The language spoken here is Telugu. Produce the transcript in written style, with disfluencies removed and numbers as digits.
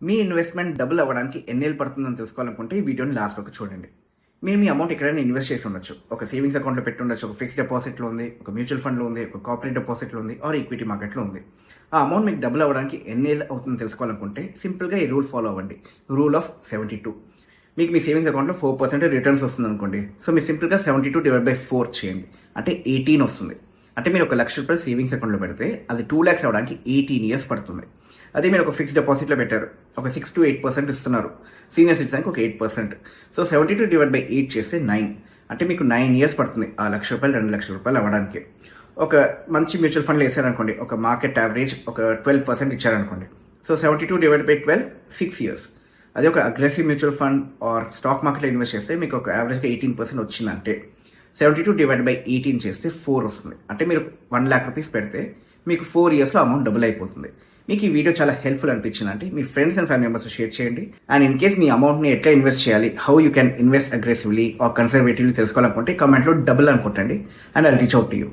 మీ ఇన్వెస్ట్మెంట్ డబుల్ అవ్వడానికి ఎన్నేళ్ళు పడుతుందని తెలుసుకోవాలనుకుంటే ఈ వీడియోని లాస్ట్ వరకు చూడండి. మీరు మీ అమౌంట్ ఎక్కడైనా ఇన్వెస్ట్ చేసి ఉండొచ్చు. ఒక సేవింగ్స్ అకౌంట్లో పెట్టి ఉండొచ్చు, ఒక ఫిక్స్డ్ డిపాజిట్లో ఉంది, ఒక మ్యూచువల్ ఫండ్లో ఉంది, ఒక కార్పొరేట్ డిపాజిట్లో ఉంది, ఆర్ ఈక్విటీ మార్కెట్లో ఉంది. ఆ అమౌంట్ మీకు డబుల్ అవ్వడానికి ఎన్నేళ్ళు అవుతుందని తెలుసుకోవాలనుకుంటే సింపుల్గా ఈ రూల్ ఫాలో అవ్వండి. Rule of 72. మీకు మీ సేవింగ్స్ అకౌంట్లో 4% రిటర్న్స్ వస్తుంది అనుకోండి. సో మీరు సింపుల్గా 72/4 చేయండి, అంటే 18 వస్తుంది. అంటే మీరు ₹1,00,000 సేవింగ్స్ అకౌంట్లో పెడితే అది 2 lakhs అవడానికి 18 years పడుతుంది. అదే మీరు ఒక ఫిక్స్డ్ డిపాజిట్లో పెట్టారు, ఒక 6 to 8% ఇస్తున్నారు. సీనియర్ సిటిజన్కి ఒక 8%. సో 72/8 చేస్తే 9, అంటే మీకు 9 years పడుతుంది ఆ ₹1,00,000 ₹2,00,000 అవ్వడానికి. ఒక మంచి మ్యూచువల్ ఫండ్లో వేసారనుకోండి, ఒక మార్కెట్ యావరేజ్ ఒక 12% ఇచ్చారనుకోండి. So 72/12 6 years. అదే ఒక aggressive mutual fund are stock మార్కెట్లో ఇన్వెస్ట్ చేస్తే మీకు ఒక యావరేజ్గా 18% వచ్చిందంటే 72/18 చేస్తే 4 వస్తుంది. అంటే మీరు ₹1,00,000 పెడితే మీకు 4 yearsలో అమౌంట్ డబుల్ అయిపోతుంది. మీకు ఈ వీడియో చాలా హెల్ప్ఫుల్ అనిపించిందంటే మీ friends and family members share చేయండి. అండ్ ఇన్ కేస్ మీ అమౌంట్ని ఎట్లా ఇన్వెస్ట్ చేయాలి, how you can invest aggressively or conservatively తెలుసుకోవాలనుకుంటే కమెంట్లో డబుల్ అనుకుంటండి, and I reach out to you.